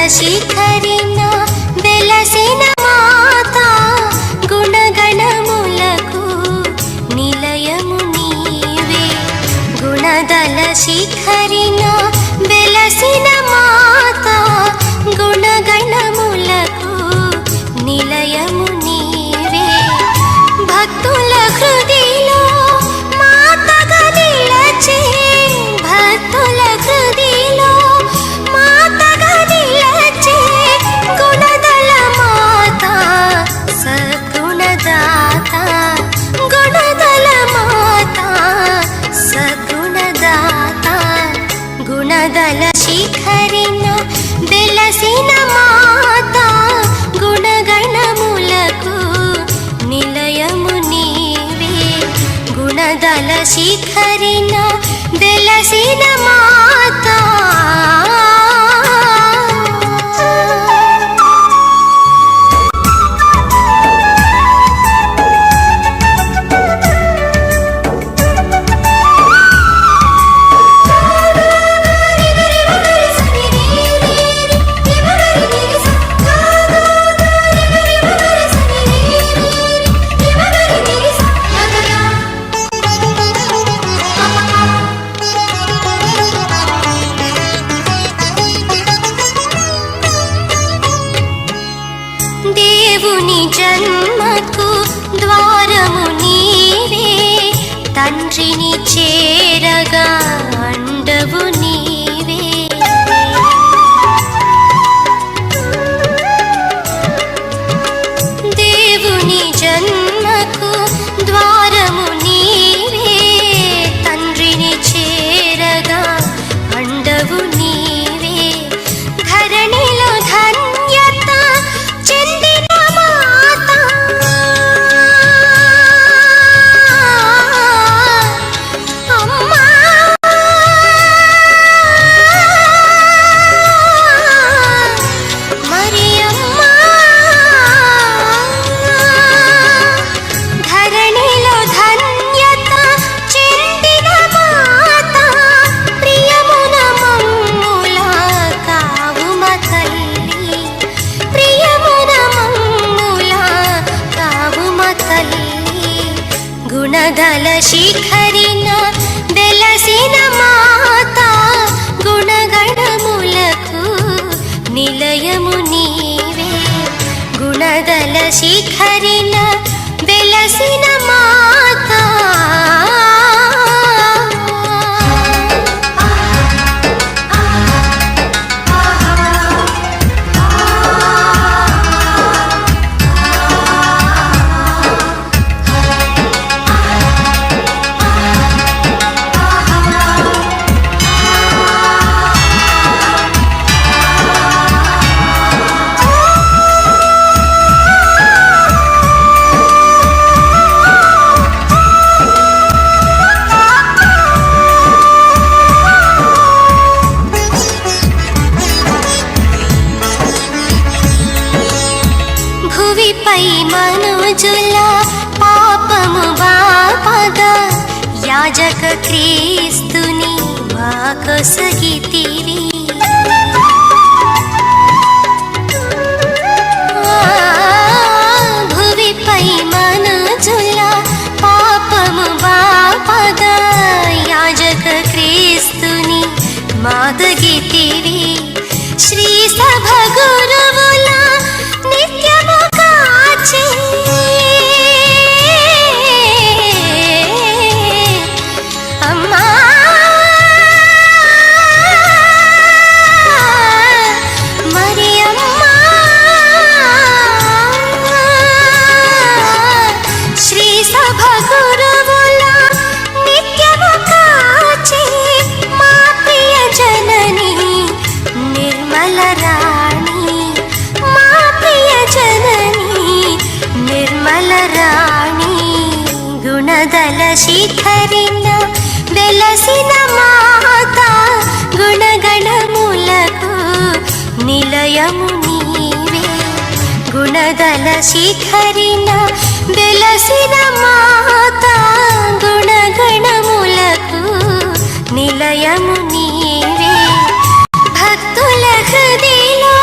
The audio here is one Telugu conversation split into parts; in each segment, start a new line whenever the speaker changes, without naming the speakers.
శిఖరిన వెలసిన మాత గుణగణములకు నిలయము నీవే. గుణదల శిఖరిన వెలసిన మాత గుణగణములకు నిలయము నీవే. భక్తుల హృదిలో మాతగా నిలచే, భక్తుల హృదిలో మాతగా నిలచే గుణదల మాత సద్గుణదాత. గుణదల మాత సద్గుణదాత. గుణదల శిఖరిన వెలసిన మాత గుణగణములకు నిలయము నీవే. గుణదల శిఖరిన వెలసిన మాత. దేవుని జన్మకు ద్వారము నీవే, తండ్రిని చేరగా అండవు నీవే. దేవుని జన్మకు ద్వారము నీవే, తండ్రిని చేరగా అండవు నీవే. ధరణిలో ధన్యత చెందిన మాత, అమ్మా మరియమ్మ. ధరణిలో ధన్యత చెందిన మాత, ప్రియమున మమ్ముల కావుమ తల్లి, ప్రియమున మమ్ముల కావుమ తల్లి. గుణదల శిఖరిన వెలసిన మాత గుణగణములకు నిలయము నీవే. గుణదల శిఖరిన వెలసిన మాత. భువిపై మనుజుల పాపము బాపగా యాజక క్రీస్తుని వాకొసగితివి. భువిపై మనుజుల పాపము బాపగా యాజక క్రీస్తుని మాదగితివి. శ్రీ సభ గురువుల నిత్యము కాచి, అమ్మా మరియమ్మ. శ్రీ సభ గురువుల నిత్యము కాచి, మా ప్రియ జనని నిర్మల రాణి, మా ప్రియ జనని నిర్మల రాణి. గుణదల శిఖరిన వెలసిన మాత గుణగణములకు నిలయము నీవే. గుణదల శిఖరిన వెలసిన మాత గుణగణములకు నిలయము నీవే. భక్తుల హృదిలో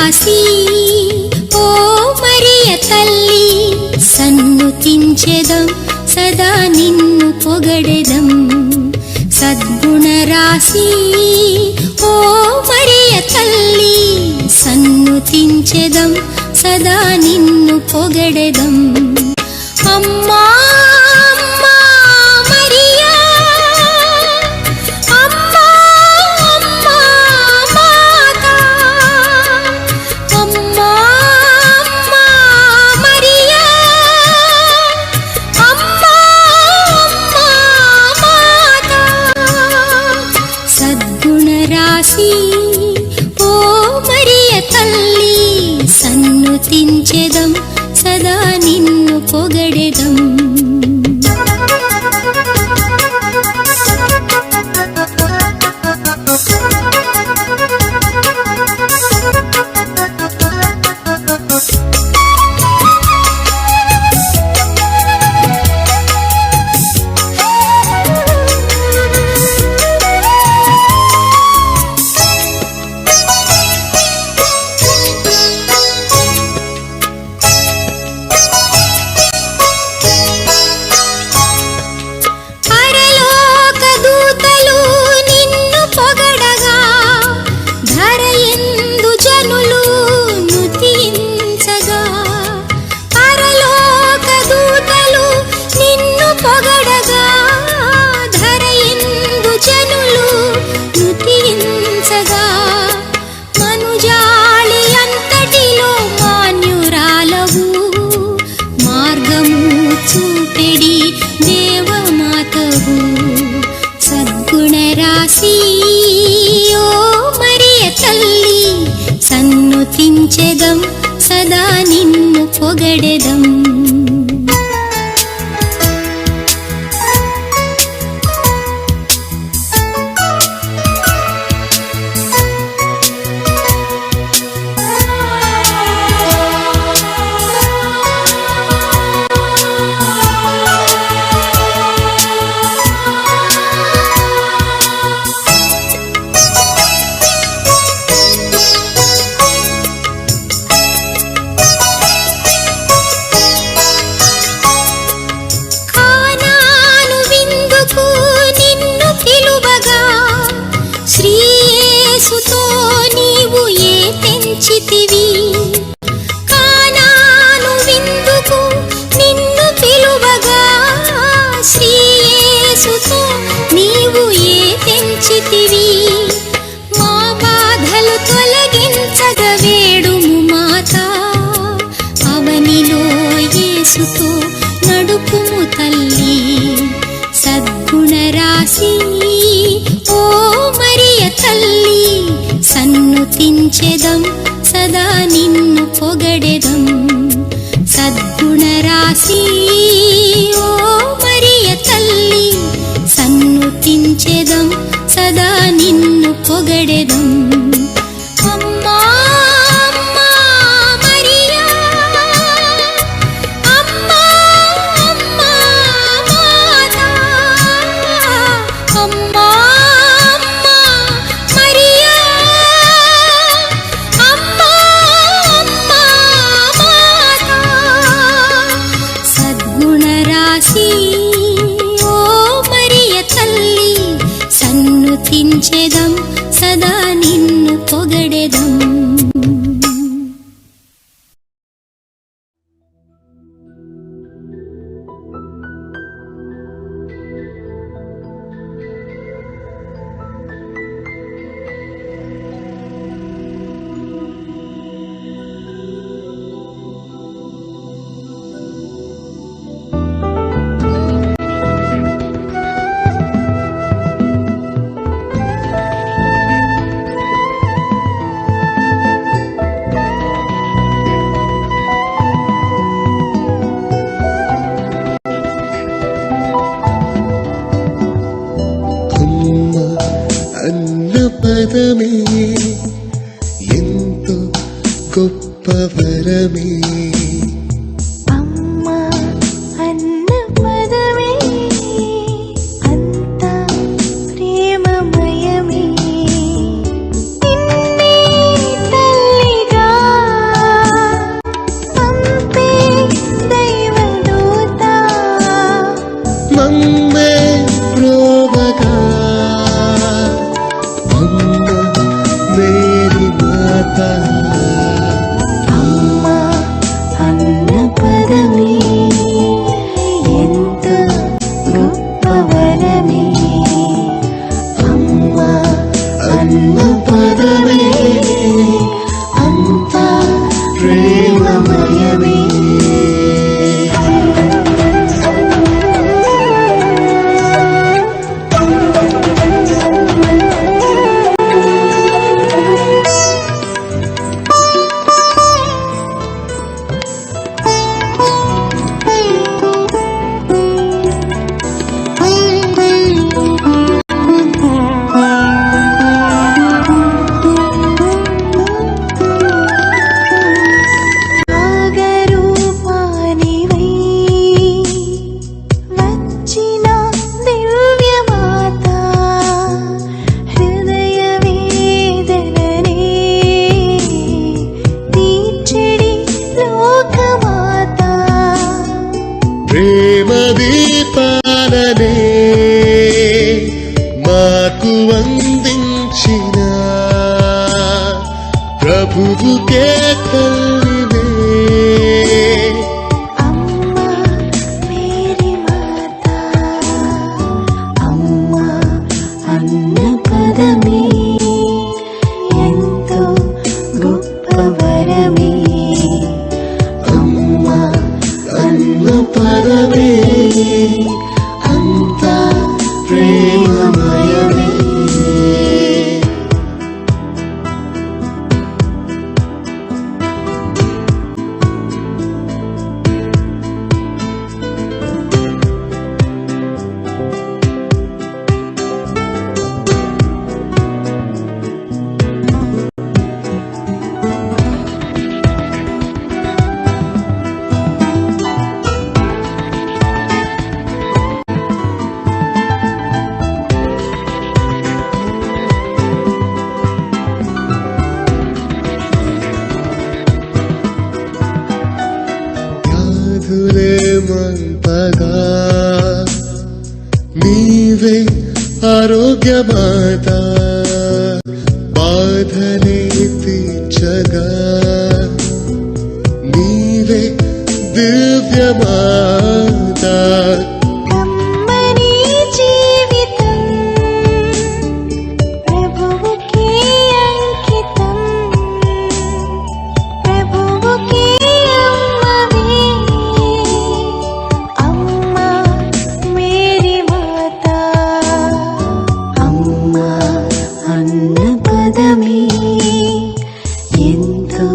రాశి ఓ మరియ తల్లి సన్నుతించెదం సదా నిన్ను పొగడెదం సద్గుణ రాశి ఓ మరియ తల్లి సన్నుతించెదం సదా నిన్ను పొగడెదం అమ్మా అమ్మా మరియా అమ్మా అమ్మా మాతా అమ్మా అమ్మా మరియా అమ్మా అమ్మా మాతా సద్గుణ రాశి ఓ మరియ తల్లి సన్నుతించెదం సదా నిన్ను పొగడెదం సన్నుతించెదం సదా నిన్ను పొగడెదం కానాను విందుకు నిన్ను పిలువగా శ్రీయేసుతో నీవు ఏ తెంచితివి మా బాధలు తొలగించగ వేడుము మాతా అవనిలో యేసుతో నడుపుము తల్లి సద్గుణ రాశి ఓ మరియ తల్లి సన్నుతించెదం సదా నిన్ను పొగడెదం సద్గుణ రాశి ఓ మరియ తల్లి సన్నుతించెదం సదా నిన్ను పొగడెదం అమ్మా అమ్మా మరియా అమ్మా అమ్మా మాతా అమ్మా అమ్మా మరియా అమ్మా అమ్మా మాతా సద్గుణ రాశి ఓ మరియ తల్లి సన్నుతించెదం సదా నిన్ను పొగడెదం
పదమే ఎంతో గొప్ప వరమే
అమ్మా అన్న పదమే అంతా ప్రేమమయమే నిన్నే తల్లిగా
ప్రభువుకే తల్లివే
అమ్మా మేరీ మాత అమ్మా అన్న పదమే ఎంతో గొప్ప వరమే
అమ్మా అన్న పదమే అంతా ప్రేమమయమే మంపగా నీవే ఆరోగ్యమాత బాధనే తీర్చగా నీవే దివ్యమాత
కమ్మని జీవితం ప్రభువుకే అంకితం ప్రభువుకే అమ్మవే అమ్మా మేరీ మాత అమ్మా అన్న పదమే ఎంతో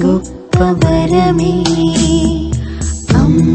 గొప్ప వరమే అమ్మ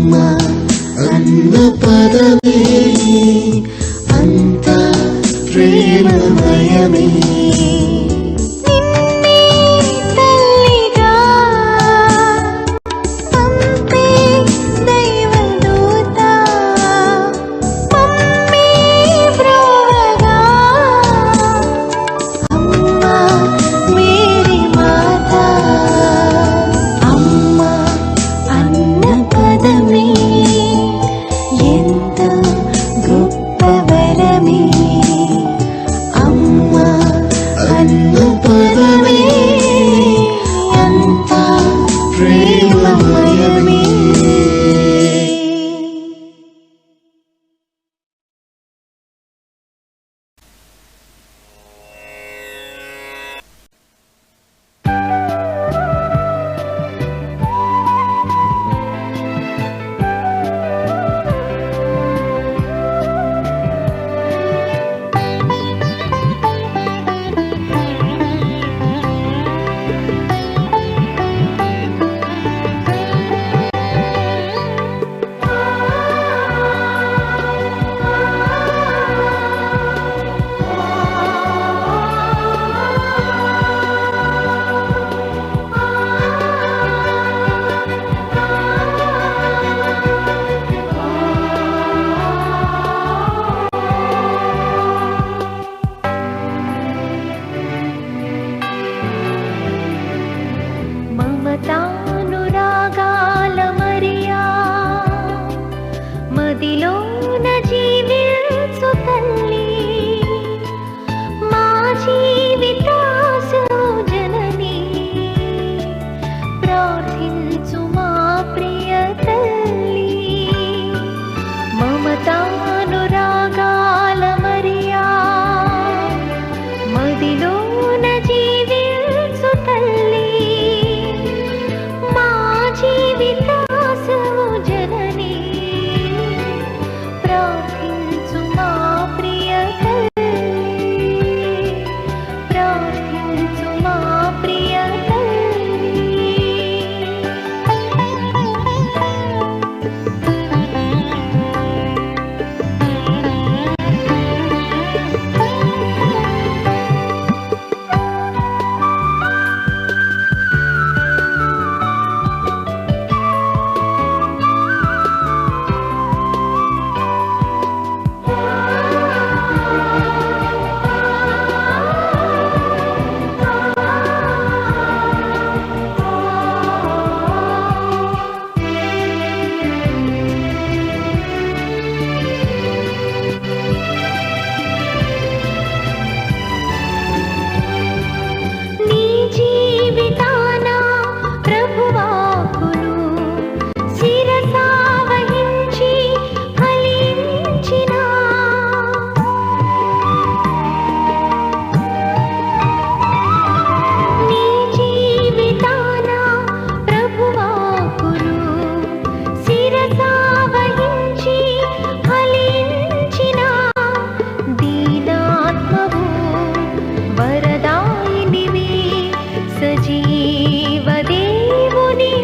సజీవదేవుని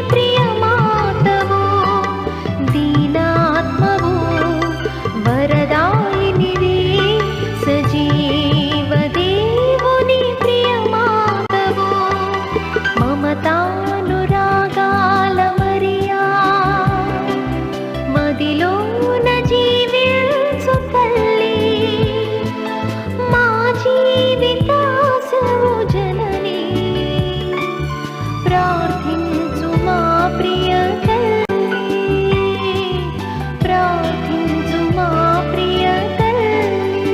ప్రియమాతవో దీనాత్మవో వరదాయినివే సజీవదేవుని ప్రియమాతవో మమతానురాగాల మరియా మదిలోన జీవించు తల్లి మా జీవితాశవు జనని ప్రార్థించు మా ప్రియ తల్లి ప్రార్థించు మా ప్రియ తల్లి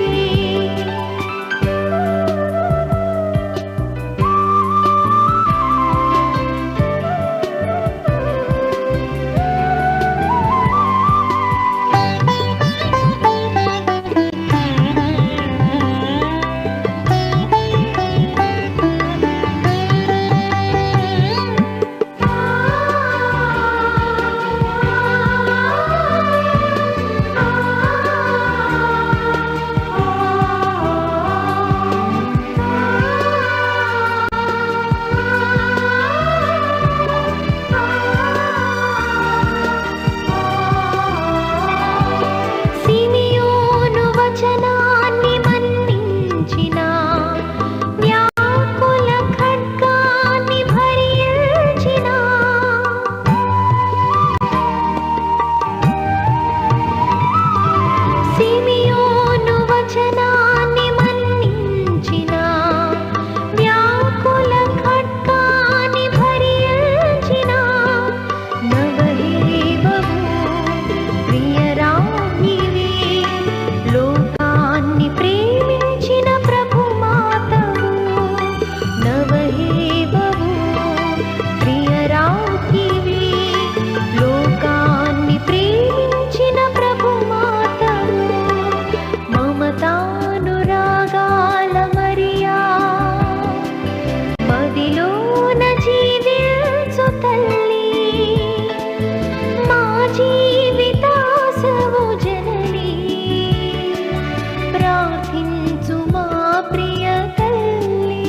సిమియోను వచనాన్ని మన్నించిన వ్యాకుల ఖడ్గాన్ని భరించిన సిమియోను వచనాన్ని మన్నించిన వ్యాకుల ఖడ్గాన్ని భరించిన నవహేవము ప్రియరాణివే లోకాన్ని ప్రేమించిన ప్రభుమాతవు నవహేవము ప్రియరాణివే లోకాన్ని ప్రేమించిన ప్రభుమాతవు మమతానురాగాల మరియా మదిలోన జీవించు తల్లి మా జీవితాశవు జనని ప్రార్థించు మా ప్రియ తల్లి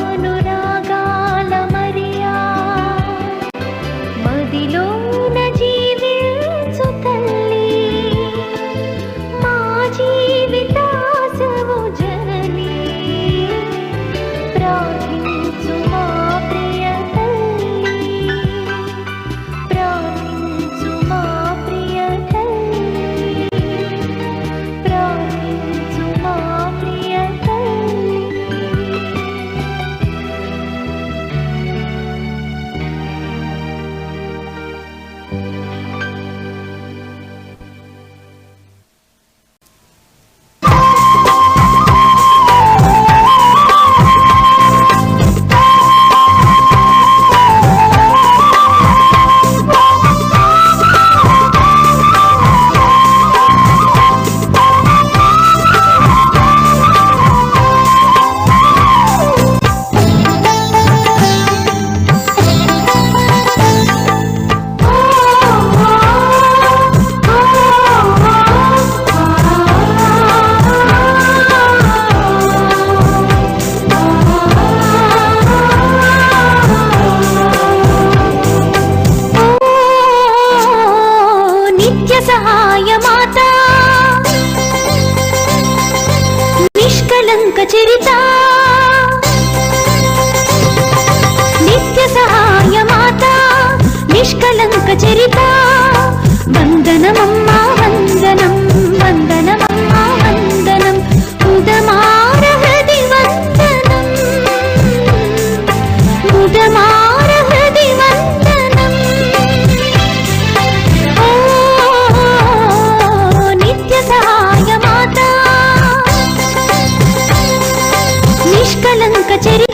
మమతానురాగాల మరియా మదిలోన జీవించు తల్లి మా జీవితాశవు జనని ప్రార్థించు మా ప్రియ తల్లి ప్రార్థించు మా ప్రియ తల్లి ప్రార్థించు మా ప్రియ తల్లి నిత్య సహాయ మాత నిష్కలంక చరిత నిత్య సహాయ మాత నిష్కలంక చరిత వందనమమ్మా వందనం వందనమమ్మా వందనం ఉదమార హృది వందనం ఉదమార హృది వందనం ఓ నిత్య సహాయ మాత నిష్కలంక చరిత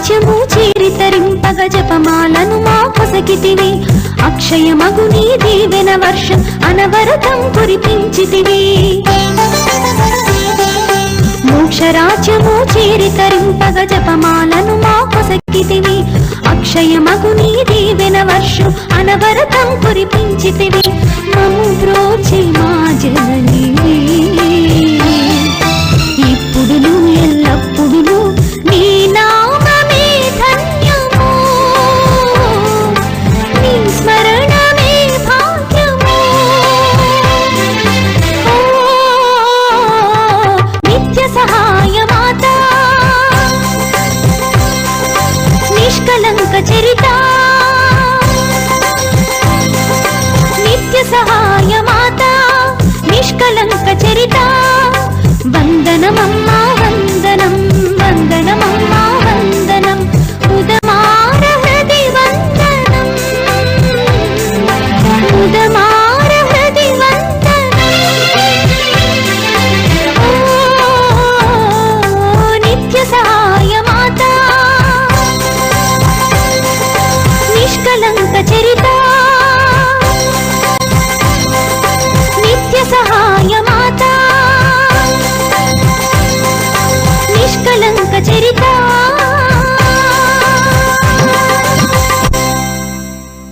రాజ్యము చీరితరింపగ జపమాలను మా కొసకితివి అక్షయమగు నీ దీవెన వర్షం అనవరతం కురిపించితివి మోక్షరాజ్యము చీరితరింపగ జపమాలను మా కొసకితివి అక్షయమగు నీ దీవెన వర్షం అనవరతం కురిపించితివి మము బ్రోచి మా జననీ ఇప్పుడును ఎల్లప్పుడును నీ నామమే ధన్యము నీ స్మరణమే భాగ్యము ఓ నిత్య సహాయ మాత నిష్కలంక చరిత నిత్య సహాయ